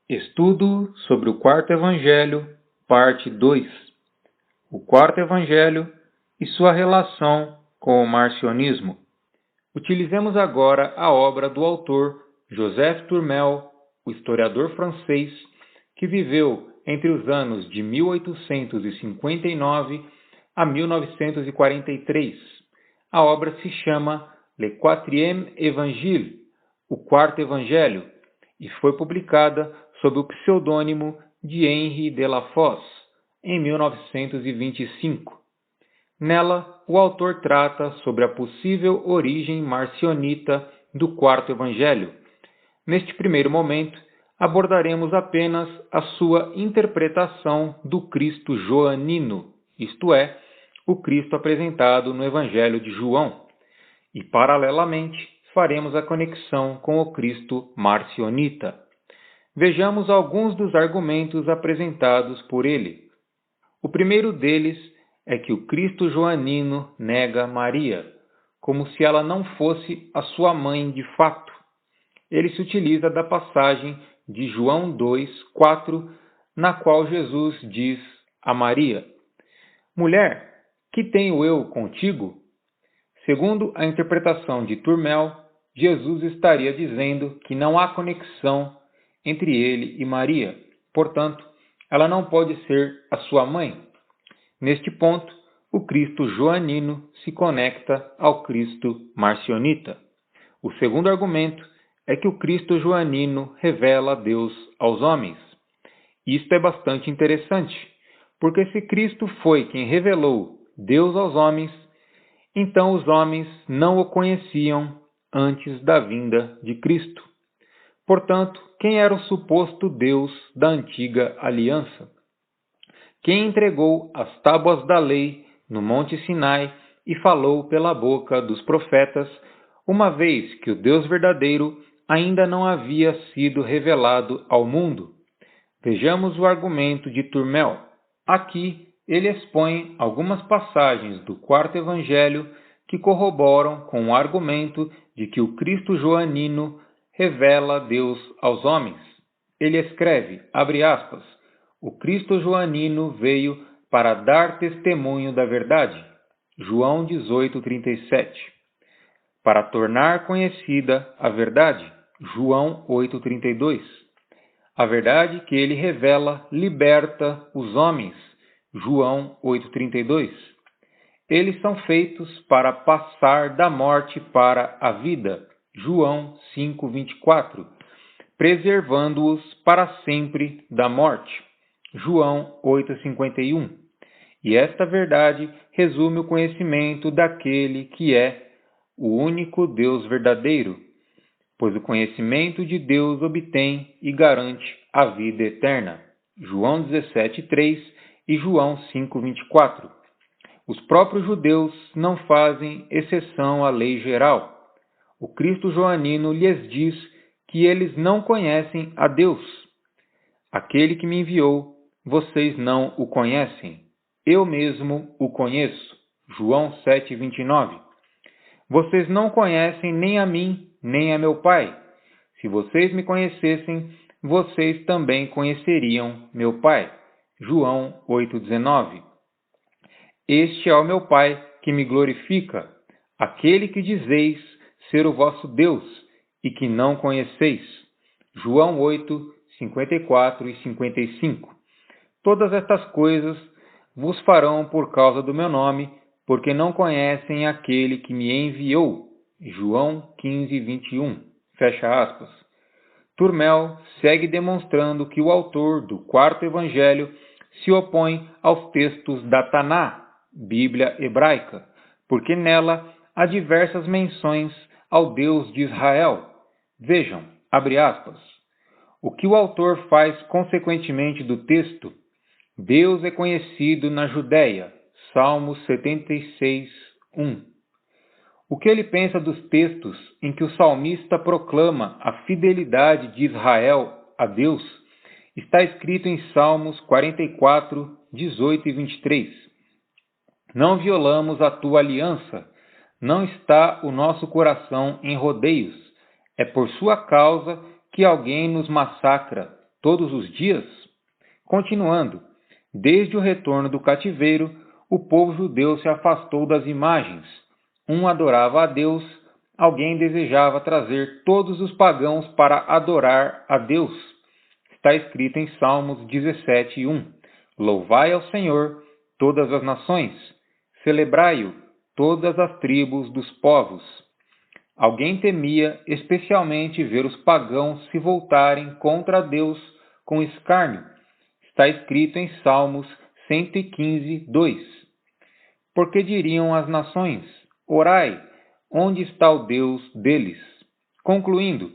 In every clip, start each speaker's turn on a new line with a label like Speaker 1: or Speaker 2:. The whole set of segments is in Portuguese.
Speaker 1: Estudo sobre o Quarto Evangelho, parte 2. O Quarto Evangelho e sua relação com o marcionismo. Utilizemos agora a obra do autor Joseph Tourmel, o historiador francês, que viveu entre os anos de 1859 a 1943. A obra se chama Le Quatrième Évangile, o Quarto Evangelho, e foi publicada sob o pseudônimo de Henri de La Fosse, em 1925. Nela, o autor trata sobre a possível origem marcionita do Quarto Evangelho. Neste primeiro momento, abordaremos apenas a sua interpretação do Cristo joanino, isto é, o Cristo apresentado no Evangelho de João, e, paralelamente, faremos a conexão com o Cristo marcionita. Vejamos alguns dos argumentos apresentados por ele. O primeiro deles é que o Cristo joanino nega Maria, como se ela não fosse a sua mãe de fato. Ele se utiliza da passagem de João 2:4, na qual Jesus diz a Maria: "Mulher, que tenho eu contigo?" Segundo a interpretação de Tourmel, Jesus estaria dizendo que não há conexão entre ele e Maria, portanto, ela não pode ser a sua mãe. Neste ponto, o Cristo joanino se conecta ao Cristo marcionita. O segundo argumento é que o Cristo joanino revela Deus aos homens. Isto é bastante interessante, porque se Cristo foi quem revelou Deus aos homens, então os homens não o conheciam antes da vinda de Cristo. Portanto, quem era o suposto Deus da antiga aliança? Quem entregou as tábuas da lei no Monte Sinai e falou pela boca dos profetas, uma vez que o Deus verdadeiro ainda não havia sido revelado ao mundo? Vejamos o argumento de Tourmel. Aqui ele expõe algumas passagens do Quarto Evangelho que corroboram com o argumento de que o Cristo joanino revela Deus aos homens. Ele escreve, abre aspas, "O Cristo joanino veio para dar testemunho da verdade." João 18:37. Para tornar conhecida a verdade. João 8:32. A verdade que ele revela liberta os homens. João 8:32. Eles são feitos para passar da morte para a vida. João 5:24. Preservando-os para sempre da morte. João 8:51. E esta verdade resume o conhecimento daquele que é o único Deus verdadeiro, pois o conhecimento de Deus obtém e garante a vida eterna. João 17:3 e João 5:24. Os próprios judeus não fazem exceção à lei geral. O Cristo joanino lhes diz que eles não conhecem a Deus. Aquele que me enviou, vocês não o conhecem. Eu mesmo o conheço. João 7:29. Vocês não conhecem nem a mim, nem a meu Pai. Se vocês me conhecessem, vocês também conheceriam meu Pai. João 8:19. Este é o meu Pai que me glorifica, aquele que dizeis ser o vosso Deus e que não conheceis. João 8:54 e 55. Todas estas coisas vos farão por causa do meu nome, porque não conhecem aquele que me enviou. João 15:21. Fecha aspas. Tourmel segue demonstrando que o autor do Quarto Evangelho se opõe aos textos da Taná, Bíblia hebraica, porque nela há diversas menções ao Deus de Israel. Vejam, abre aspas, o que o autor faz consequentemente do texto? Deus é conhecido na Judéia, Salmos 76:1. O que ele pensa dos textos em que o salmista proclama a fidelidade de Israel a Deus está escrito em Salmos 44:18 e 23. Não violamos a tua aliança, não está o nosso coração em rodeios. É por sua causa que alguém nos massacra. todos os dias? Continuando, desde o retorno do cativeiro, o povo judeu se afastou das imagens. Um adorava a Deus, alguém desejava trazer todos os pagãos para adorar a Deus. Está escrito em Salmos 17:1. Louvai ao Senhor todas as nações, celebrai-o todas as tribos dos povos. Alguém temia especialmente ver os pagãos se voltarem contra Deus com escárnio. Está escrito em Salmos 115:2. Porque diriam as nações: orai, onde está o Deus deles? Concluindo,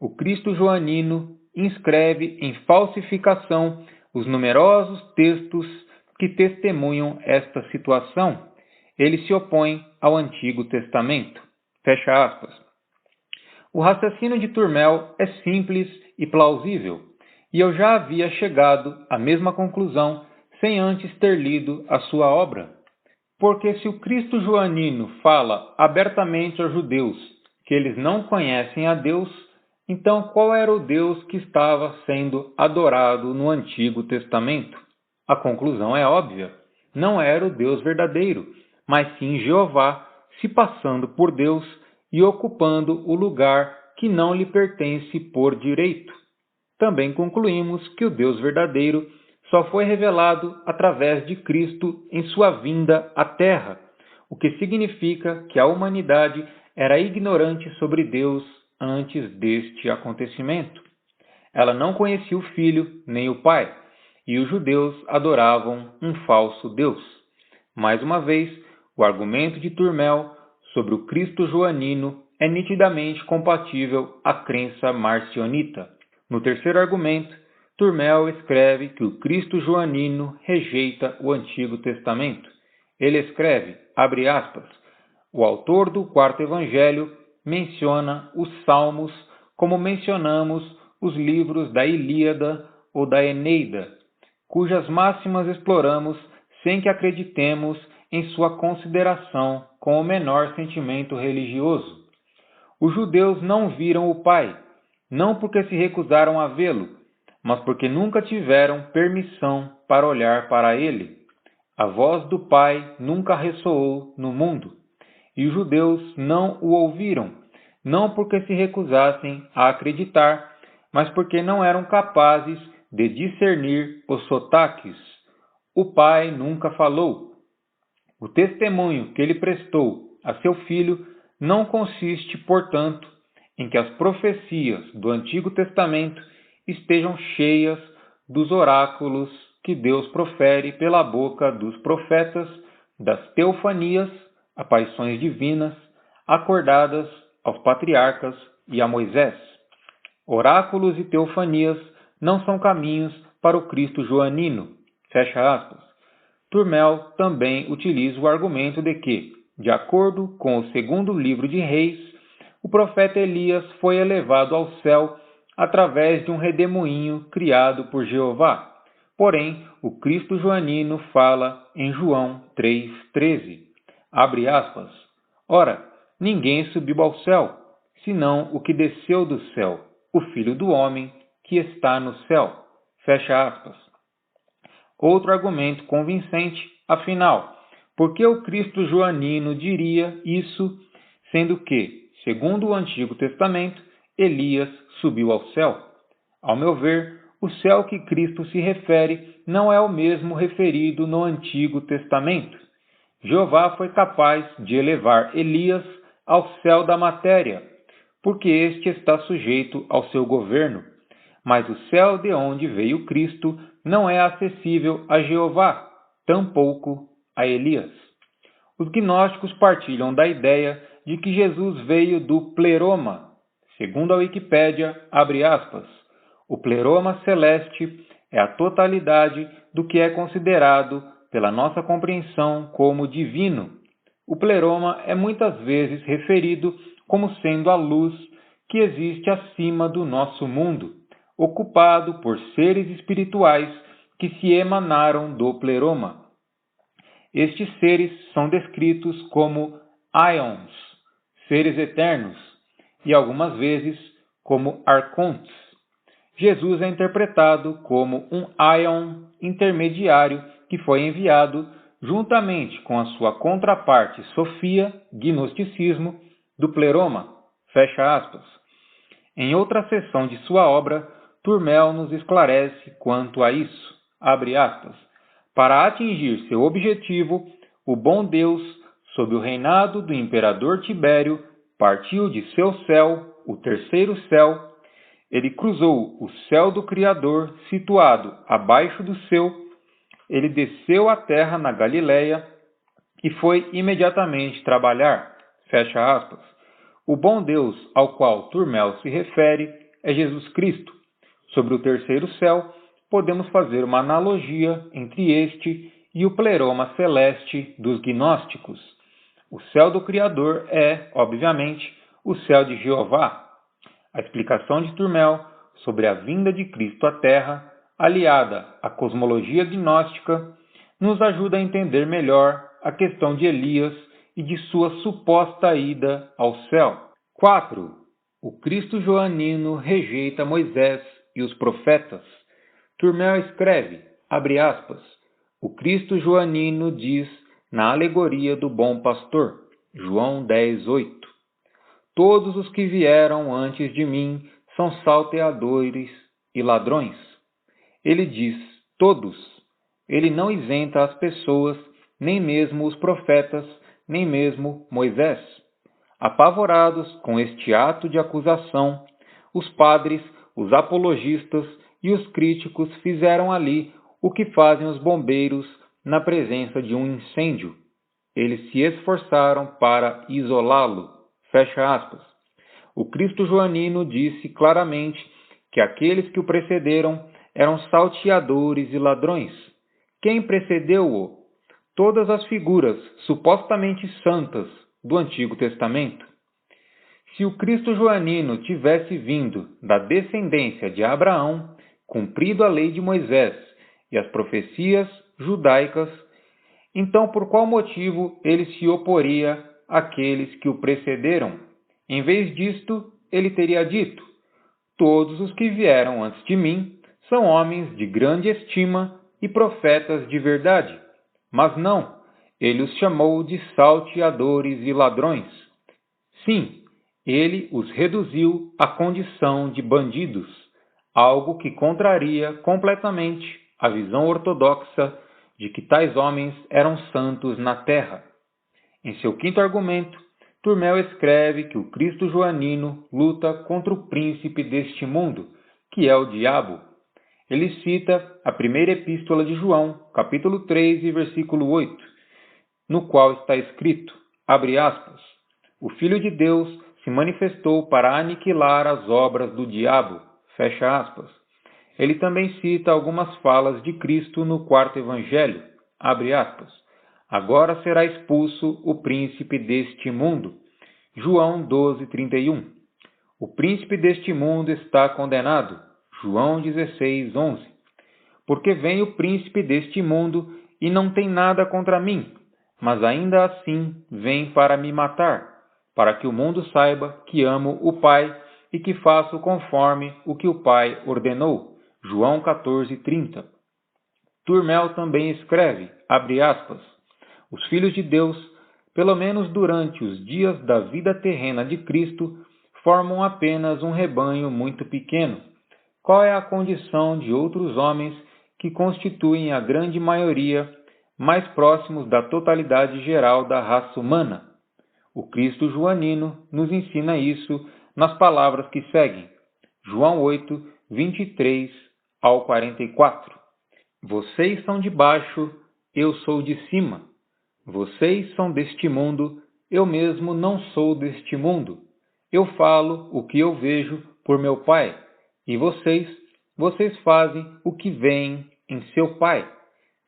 Speaker 1: o Cristo joanino inscreve em falsificação os numerosos textos que testemunham esta situação. Ele se opõe ao Antigo Testamento. Fecha aspas. O raciocínio de Turmel é simples e plausível, e eu já havia chegado à mesma conclusão sem antes ter lido a sua obra. Porque se o Cristo joanino fala abertamente aos judeus que eles não conhecem a Deus, então qual era o Deus que estava sendo adorado no Antigo Testamento? A conclusão é óbvia. Não era o Deus verdadeiro, mas sim Jeová, se passando por Deus e ocupando o lugar que não lhe pertence por direito. Também concluímos que o Deus verdadeiro só foi revelado através de Cristo em sua vinda à Terra, o que significa que a humanidade era ignorante sobre Deus antes deste acontecimento. Ela não conhecia o Filho nem o Pai, e os judeus adoravam um falso Deus. Mais uma vez, o argumento de Turmel sobre o Cristo joanino é nitidamente compatível à crença marcionita. No terceiro argumento, Turmel escreve que o Cristo joanino rejeita o Antigo Testamento. Ele escreve, abre aspas, o autor do quarto evangelho menciona os Salmos como mencionamos os livros da Ilíada ou da Eneida, cujas máximas exploramos sem que acreditemos em sua consideração com o menor sentimento religioso. Os judeus não viram o Pai, não porque se recusaram a vê-lo, mas porque nunca tiveram permissão para olhar para ele. A voz do Pai nunca ressoou no mundo, e os judeus não o ouviram, não porque se recusassem a acreditar, mas porque não eram capazes de discernir os sotaques. O Pai nunca falou. O testemunho que ele prestou a seu filho não consiste, portanto, em que as profecias do Antigo Testamento estejam cheias dos oráculos que Deus profere pela boca dos profetas, das teofanias, aparições divinas, acordadas aos patriarcas e a Moisés. Oráculos e teofanias não são caminhos para o Cristo joanino. Fecha aspas. Turmel também utiliza o argumento de que, de acordo com o segundo livro de Reis, o profeta Elias foi elevado ao céu através de um redemoinho criado por Jeová. Porém, o Cristo joanino fala em João 3,13. Abre aspas. Ora, ninguém subiu ao céu, senão o que desceu do céu, o Filho do Homem que está no céu. Fecha aspas. Outro argumento convincente, afinal, por que o Cristo joanino diria isso, sendo que, segundo o Antigo Testamento, Elias subiu ao céu? Ao meu ver, o céu que Cristo se refere não é o mesmo referido no Antigo Testamento. Jeová foi capaz de elevar Elias ao céu da matéria, porque este está sujeito ao seu governo. Mas o céu de onde veio Cristo não é acessível a Jeová, tampouco a Elias. Os gnósticos partilham da ideia de que Jesus veio do pleroma. Segundo a Wikipédia, abre aspas, o pleroma celeste é a totalidade do que é considerado pela nossa compreensão como divino. O pleroma é muitas vezes referido como sendo a luz que existe acima do nosso mundo, ocupado por seres espirituais que se emanaram do pleroma. Estes seres são descritos como aions, seres eternos, e algumas vezes como arcontes. Jesus é interpretado como um aion intermediário que foi enviado juntamente com a sua contraparte Sofia, gnosticismo, do pleroma, fecha aspas. Em outra seção de sua obra, Turmel nos esclarece quanto a isso, abre aspas. Para atingir seu objetivo, o bom Deus, sob o reinado do imperador Tibério, partiu de seu céu, o terceiro céu. Ele cruzou o céu do Criador, situado abaixo do seu. Ele desceu à terra na Galiléia e foi imediatamente trabalhar, fecha aspas. O bom Deus ao qual Turmel se refere é Jesus Cristo. Sobre o terceiro céu, podemos fazer uma analogia entre este e o pleroma celeste dos gnósticos. O céu do Criador é, obviamente, o céu de Jeová. A explicação de Turmel sobre a vinda de Cristo à Terra, aliada à cosmologia gnóstica, nos ajuda a entender melhor a questão de Elias e de sua suposta ida ao céu. 4. O Cristo joanino rejeita Moisés e os profetas. Turmel escreve, abre aspas, o Cristo joanino diz na alegoria do bom pastor, João 10:8. Todos os que vieram antes de mim são salteadores e ladrões. Ele diz, todos. Ele não isenta as pessoas, nem mesmo os profetas, nem mesmo Moisés. Apavorados com este ato de acusação, os padres, os apologistas e os críticos fizeram ali o que fazem os bombeiros na presença de um incêndio. Eles se esforçaram para isolá-lo. Fecha aspas. O Cristo joanino disse claramente que aqueles que o precederam eram salteadores e ladrões. Quem precedeu-o? Todas as figuras supostamente santas do Antigo Testamento. Se o Cristo joanino tivesse vindo da descendência de Abraão, cumprido a lei de Moisés e as profecias judaicas, então por qual motivo ele se oporia àqueles que o precederam? Em vez disto, ele teria dito, todos os que vieram antes de mim são homens de grande estima e profetas de verdade. Mas não, ele os chamou de salteadores e ladrões. Sim, ele os reduziu à condição de bandidos, algo que contraria completamente a visão ortodoxa de que tais homens eram santos na terra. Em seu quinto argumento, Turmel escreve que o Cristo joanino luta contra o príncipe deste mundo, que é o diabo. Ele cita a primeira epístola de João, capítulo 3 e versículo 8, no qual está escrito, abre aspas, o Filho de Deus se manifestou para aniquilar as obras do diabo, fecha aspas. Ele também cita algumas falas de Cristo no quarto evangelho, abre aspas, agora será expulso o príncipe deste mundo, João 12:31. O príncipe deste mundo está condenado, João 16:11. Porque vem o príncipe deste mundo e não tem nada contra mim, mas ainda assim vem para me matar, para que o mundo saiba que amo o Pai e que faço conforme o que o Pai ordenou. João 14:30. Turmel também escreve, abre aspas, os filhos de Deus, pelo menos durante os dias da vida terrena de Cristo, formam apenas um rebanho muito pequeno. Qual é a condição de outros homens que constituem a grande maioria, mais próximos da totalidade geral da raça humana? O Cristo joanino nos ensina isso nas palavras que seguem. João 8, 23 ao 44. Vocês são de baixo, eu sou de cima. Vocês são deste mundo, eu mesmo não sou deste mundo. Eu falo o que eu vejo por meu Pai, e vocês fazem o que veem em seu Pai.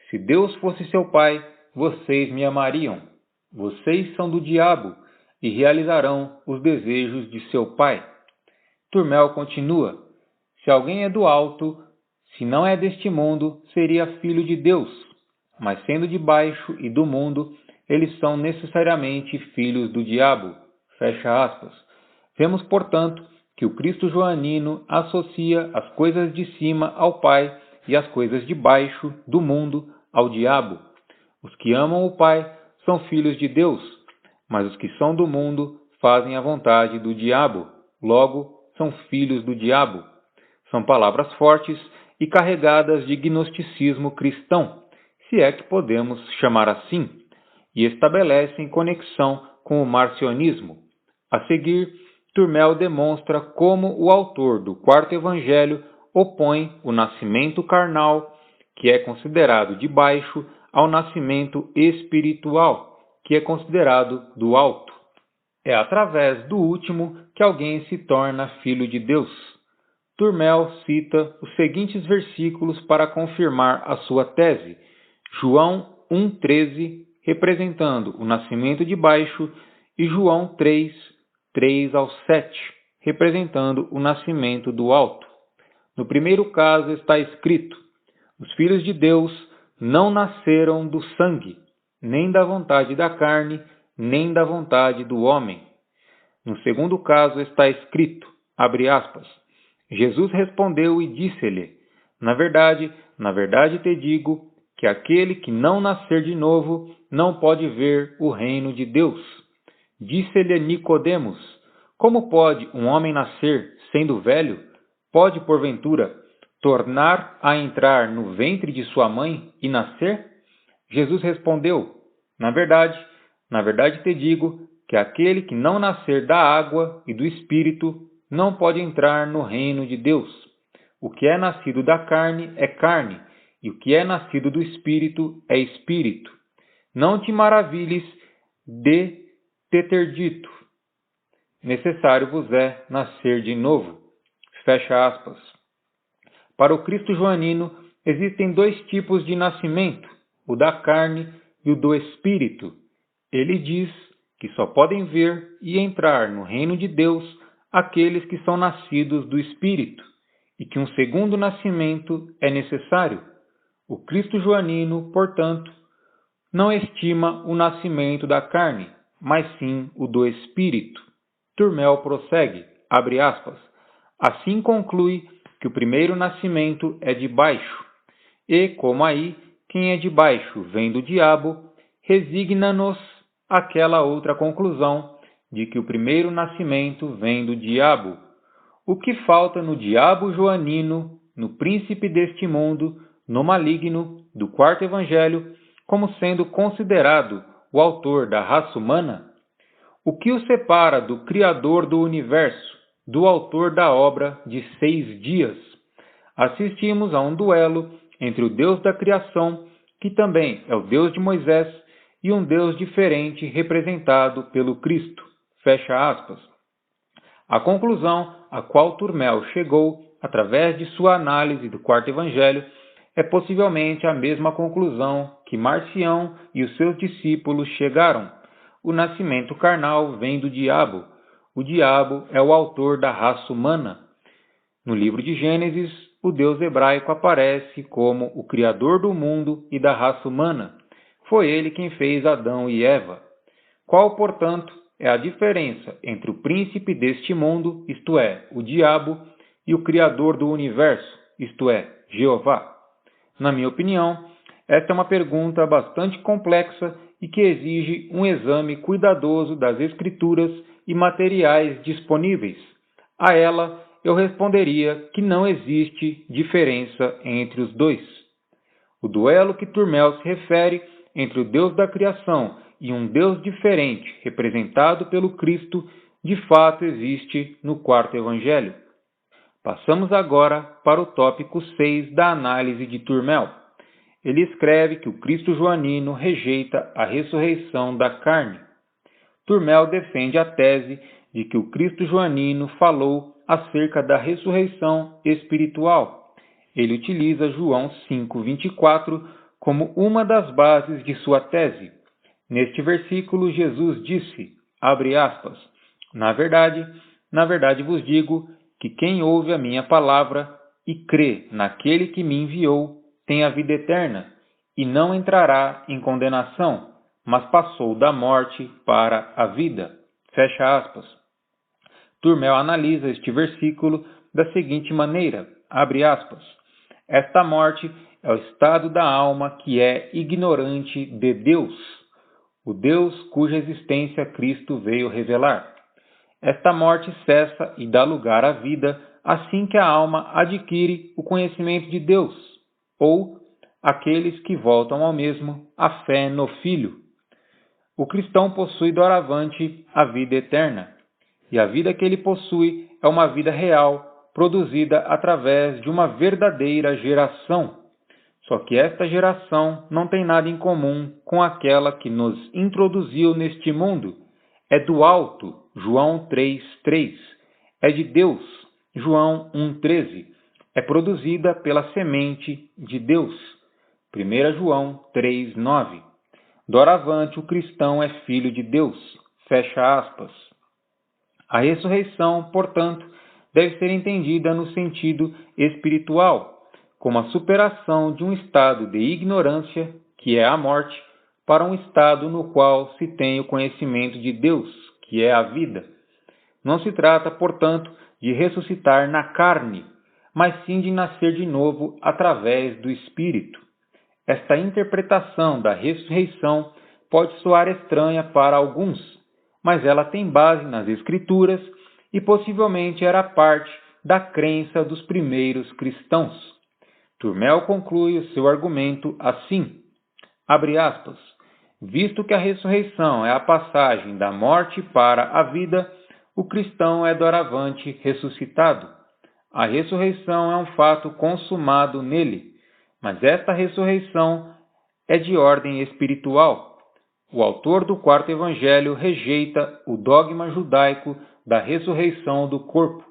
Speaker 1: Se Deus fosse seu Pai, vocês me amariam. Vocês são do diabo e realizarão os desejos de seu pai. Turmel continua, se alguém é do alto, se não é deste mundo, seria filho de Deus, mas sendo de baixo e do mundo, eles são necessariamente filhos do diabo. Fecha aspas. Vemos, portanto, que o Cristo joanino associa as coisas de cima ao Pai e as coisas de baixo do mundo ao diabo. Os que amam o Pai são filhos de Deus, mas os que são do mundo fazem a vontade do diabo, logo são filhos do diabo. São palavras fortes e carregadas de gnosticismo cristão, se é que podemos chamar assim, e estabelecem conexão com o marcionismo. A seguir, Turmel demonstra como o autor do quarto evangelho opõe o nascimento carnal, que é considerado de baixo, ao nascimento espiritual, que é considerado do alto. É através do último que alguém se torna filho de Deus. Turmel cita os seguintes versículos para confirmar a sua tese. João 1,13, representando o nascimento de baixo, e João 3, 3 ao 7, representando o nascimento do alto. No primeiro caso está escrito: os filhos de Deus não nasceram do sangue, nem da vontade da carne, nem da vontade do homem. No segundo caso está escrito, abre aspas, Jesus respondeu e disse-lhe: na verdade te digo que aquele que não nascer de novo não pode ver o reino de Deus. Disse-lhe Nicodemos: como pode um homem nascer sendo velho? Pode, porventura, tornar a entrar no ventre de sua mãe e nascer? Jesus respondeu: na verdade te digo que aquele que não nascer da água e do Espírito não pode entrar no reino de Deus. O que é nascido da carne é carne, e o que é nascido do Espírito é Espírito. Não te maravilhes de te ter dito: necessário vos é nascer de novo. Fecha aspas. Para o Cristo joanino, existem dois tipos de nascimento, o da carne e o do Espírito. Ele diz que só podem ver e entrar no reino de Deus aqueles que são nascidos do Espírito, e que um segundo nascimento é necessário. O Cristo joanino, portanto, não estima o nascimento da carne, mas sim o do Espírito. Turmel prossegue, abre aspas, assim conclui que o primeiro nascimento é de baixo, e, como aí, quem é de baixo vem do diabo, resigna-nos àquela outra conclusão de que o primeiro nascimento vem do diabo. O que falta no diabo joanino, no príncipe deste mundo, no maligno, do quarto evangelho, como sendo considerado o autor da raça humana? O que o separa do Criador do universo, do autor da obra de 6 dias? Assistimos a um duelo entre o Deus da criação, que também é o Deus de Moisés, e um Deus diferente representado pelo Cristo. Fecha aspas. A conclusão a qual Turmel chegou, através de sua análise do quarto evangelho, é possivelmente a mesma conclusão que Marcião e os seus discípulos chegaram. O nascimento carnal vem do diabo. O diabo é o autor da raça humana. No livro de Gênesis, o Deus hebraico aparece como o criador do mundo e da raça humana. Foi ele quem fez Adão e Eva. Qual, portanto, é a diferença entre o príncipe deste mundo, isto é, o diabo, e o criador do universo, isto é, Jeová? Na minha opinião, esta é uma pergunta bastante complexa e que exige um exame cuidadoso das escrituras e materiais disponíveis. A ela, eu responderia que não existe diferença entre os dois. O duelo que Turmel se refere entre o Deus da criação e um Deus diferente, representado pelo Cristo, de fato existe no quarto evangelho. Passamos agora para o tópico 6 da análise de Turmel. Ele escreve que o Cristo joanino rejeita a ressurreição da carne. Turmel defende a tese de que o Cristo joanino falou acerca da ressurreição espiritual. Ele utiliza João 5,24 como uma das bases de sua tese. Neste versículo, Jesus disse, abre aspas, na verdade vos digo que quem ouve a minha palavra e crê naquele que me enviou tem a vida eterna e não entrará em condenação, mas passou da morte para a vida. Fecha aspas. Turmel analisa este versículo da seguinte maneira, abre aspas, esta morte é o estado da alma que é ignorante de Deus, o Deus cuja existência Cristo veio revelar. Esta morte cessa e dá lugar à vida assim que a alma adquire o conhecimento de Deus, ou aqueles que voltam ao mesmo, a fé no Filho. O cristão possui doravante a vida eterna, e a vida que ele possui é uma vida real, produzida através de uma verdadeira geração. Só que esta geração não tem nada em comum com aquela que nos introduziu neste mundo. É do alto, João 3:3. É de Deus, João 1:13. É produzida pela semente de Deus, 1 João 3:9. Doravante o cristão é filho de Deus, fecha aspas. A ressurreição, portanto, deve ser entendida no sentido espiritual, como a superação de um estado de ignorância, que é a morte, para um estado no qual se tem o conhecimento de Deus, que é a vida. Não se trata, portanto, de ressuscitar na carne, mas sim de nascer de novo através do Espírito. Esta interpretação da ressurreição pode soar estranha para alguns, mas ela tem base nas Escrituras e possivelmente era parte da crença dos primeiros cristãos. Turmel conclui o seu argumento assim, abre aspas, visto que a ressurreição é a passagem da morte para a vida, o cristão é doravante ressuscitado. A ressurreição é um fato consumado nele, mas esta ressurreição é de ordem espiritual. O autor do quarto evangelho rejeita o dogma judaico da ressurreição do corpo.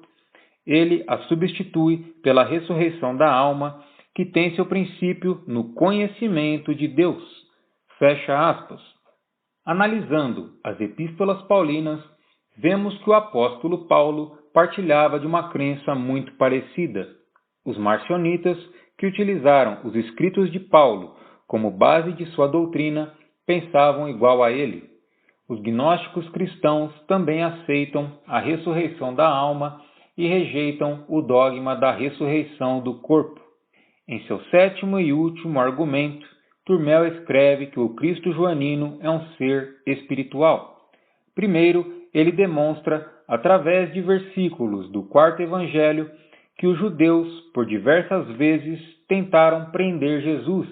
Speaker 1: Ele a substitui pela ressurreição da alma, que tem seu princípio no conhecimento de Deus. Fecha aspas. Analisando as epístolas paulinas, vemos que o apóstolo Paulo partilhava de uma crença muito parecida. Os marcionitas, que utilizaram os escritos de Paulo como base de sua doutrina, pensavam igual a ele. Os gnósticos cristãos também aceitam a ressurreição da alma e rejeitam o dogma da ressurreição do corpo. Em seu sétimo e último argumento, Turmel escreve que o Cristo joanino é um ser espiritual. Primeiro, ele demonstra, através de versículos do quarto evangelho, que os judeus, por diversas vezes, tentaram prender Jesus,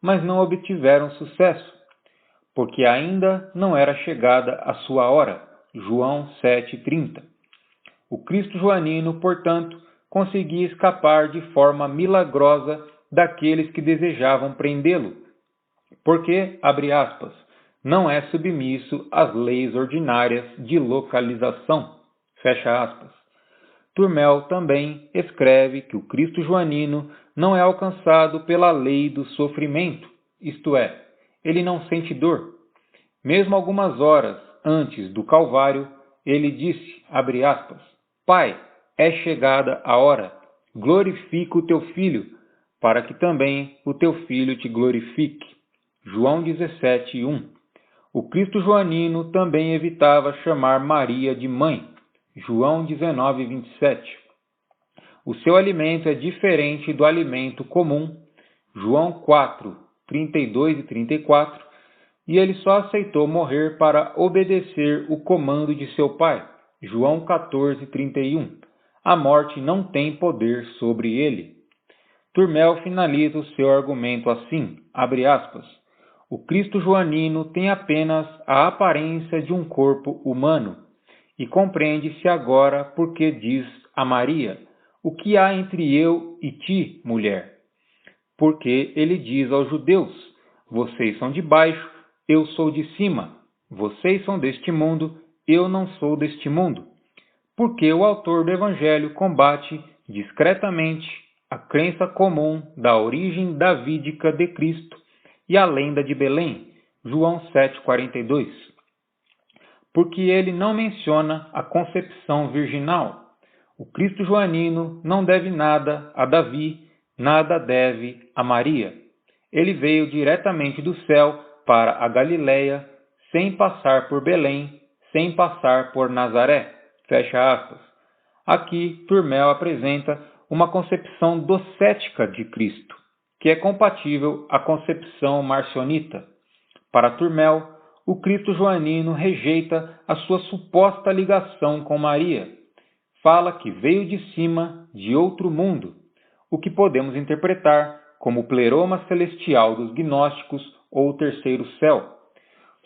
Speaker 1: mas não obtiveram sucesso, porque ainda não era chegada a sua hora. João 7:30. O Cristo joanino, portanto, conseguia escapar de forma milagrosa daqueles que desejavam prendê-lo, porque, abre aspas, não é submisso às leis ordinárias de localização, fecha aspas. Turmel também escreve que o Cristo joanino não é alcançado pela lei do sofrimento, isto é, ele não sente dor. Mesmo algumas horas antes do Calvário, ele disse, abre aspas, Pai, é chegada a hora, glorifica o teu Filho, para que também o teu Filho te glorifique. João 17:1. O Cristo joanino também evitava chamar Maria de mãe. João 19:27. O seu alimento é diferente do alimento comum. João 4:32 e 34. E ele só aceitou morrer para obedecer o comando de seu pai. João 14:31. A morte não tem poder sobre ele. Turmel finaliza o seu argumento assim, abre aspas, o Cristo joanino tem apenas a aparência de um corpo humano, e compreende-se agora porque diz a Maria, o que há entre eu e ti, mulher? Porque ele diz aos judeus, vocês são de baixo, eu sou de cima, vocês são deste mundo, eu não sou deste mundo. Porque o autor do Evangelho combate discretamente a crença comum da origem davídica de Cristo e a lenda de Belém, João 7:42. Porque ele não menciona a concepção virginal. O Cristo joanino não deve nada a Davi, nada deve a Maria. Ele veio diretamente do céu para a Galileia, sem passar por Belém, sem passar por Nazaré. Fecha aspas. Aqui, Turmel apresenta uma concepção docética de Cristo, que é compatível à concepção marcionita. Para Turmel, o Cristo joanino rejeita a sua suposta ligação com Maria. Fala que veio de cima, de outro mundo, o que podemos interpretar como o pleroma celestial dos gnósticos ou o terceiro céu.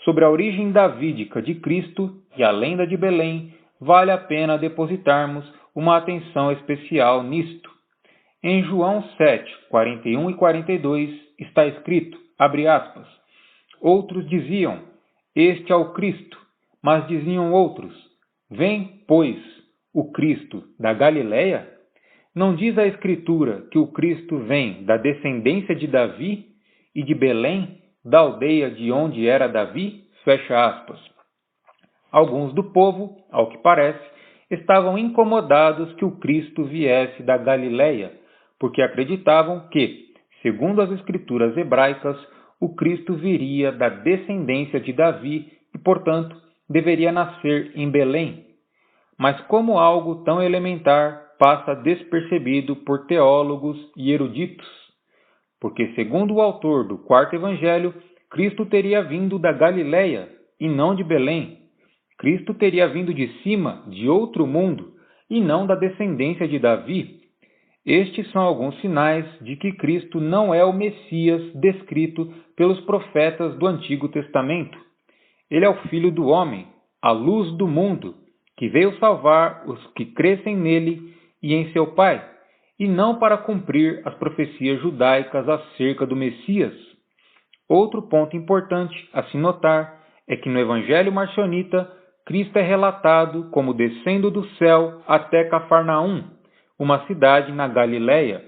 Speaker 1: Sobre a origem davídica de Cristo e a lenda de Belém, vale a pena depositarmos uma atenção especial nisto. Em João 7, 41 e 42 está escrito, abre aspas, outros diziam, este é o Cristo, mas diziam outros, vem, pois, o Cristo da Galileia? Não diz a Escritura que o Cristo vem da descendência de Davi e de Belém, da aldeia de onde era Davi? Fecha aspas. Alguns do povo, ao que parece, estavam incomodados que o Cristo viesse da Galileia, porque acreditavam que, segundo as Escrituras hebraicas, o Cristo viria da descendência de Davi e, portanto, deveria nascer em Belém. Mas como algo tão elementar passa despercebido por teólogos e eruditos? Porque, segundo o autor do quarto evangelho, Cristo teria vindo da Galileia e não de Belém. Cristo teria vindo de cima, de outro mundo, e não da descendência de Davi. Estes são alguns sinais de que Cristo não é o Messias descrito pelos profetas do Antigo Testamento. Ele é o Filho do homem, a luz do mundo, que veio salvar os que crescem nele e em seu Pai, e não para cumprir as profecias judaicas acerca do Messias. Outro ponto importante a se notar é que no Evangelho marcionita, Cristo é relatado como descendo do céu até Cafarnaum, uma cidade na Galileia.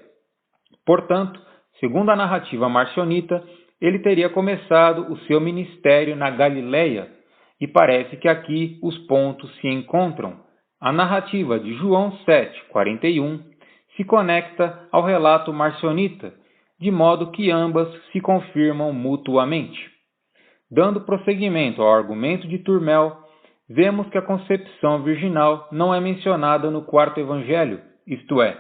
Speaker 1: Portanto, segundo a narrativa marcionita, ele teria começado o seu ministério na Galileia, e parece que aqui os pontos se encontram. A narrativa de João 7, 41 se conecta ao relato marcionita, de modo que ambas se confirmam mutuamente. Dando prosseguimento ao argumento de Turmel, vemos que a concepção virginal não é mencionada no quarto evangelho, isto é,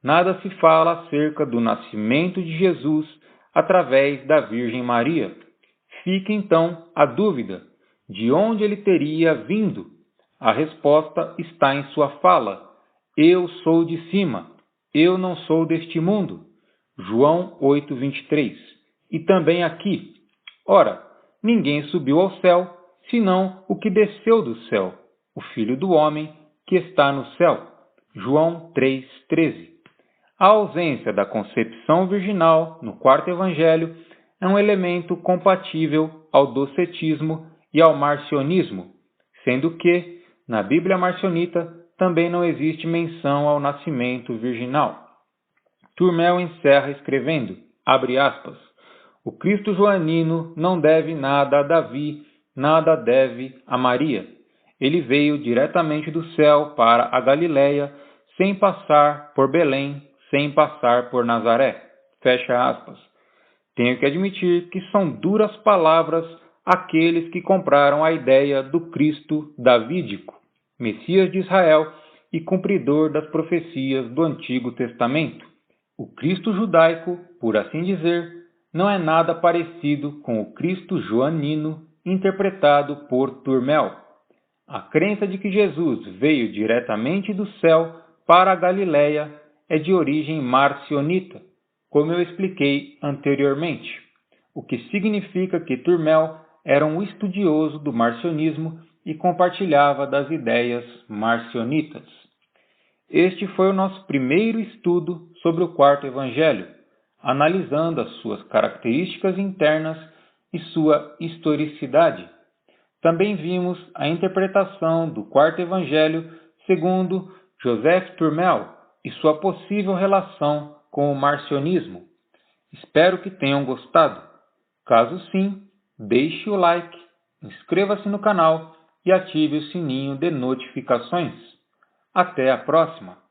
Speaker 1: nada se fala acerca do nascimento de Jesus através da Virgem Maria. Fica então a dúvida de onde ele teria vindo. A resposta está em sua fala: eu sou de cima, eu não sou deste mundo. João 8:23. E também aqui: ora, ninguém subiu ao céu, senão o que desceu do céu, o Filho do homem que está no céu. João 3:13. A ausência da concepção virginal no quarto evangelho é um elemento compatível ao docetismo e ao marcionismo, sendo que, na Bíblia marcionita, também não existe menção ao nascimento virginal. Turmel encerra escrevendo, abre aspas, o Cristo joanino não deve nada a Davi, nada deve a Maria. Ele veio diretamente do céu para a Galileia, sem passar por Belém, sem passar por Nazaré. Fecha aspas. Tenho que admitir que são duras palavras aqueles que compraram a ideia do Cristo davídico, Messias de Israel e cumpridor das profecias do Antigo Testamento. O Cristo judaico, por assim dizer, não é nada parecido com o Cristo joanino interpretado por Turmel. A crença de que Jesus veio diretamente do céu para a Galileia é de origem marcionita, como eu expliquei anteriormente, o que significa que Turmel era um estudioso do marcionismo e compartilhava das ideias marcionitas. Este foi o nosso primeiro estudo sobre o quarto evangelho, analisando as suas características internas e sua historicidade. Também vimos a interpretação do quarto evangelho segundo Joseph Turmel e sua possível relação com o marcionismo. Espero que tenham gostado. Caso sim, deixe o like, inscreva-se no canal e ative o sininho de notificações. Até a próxima!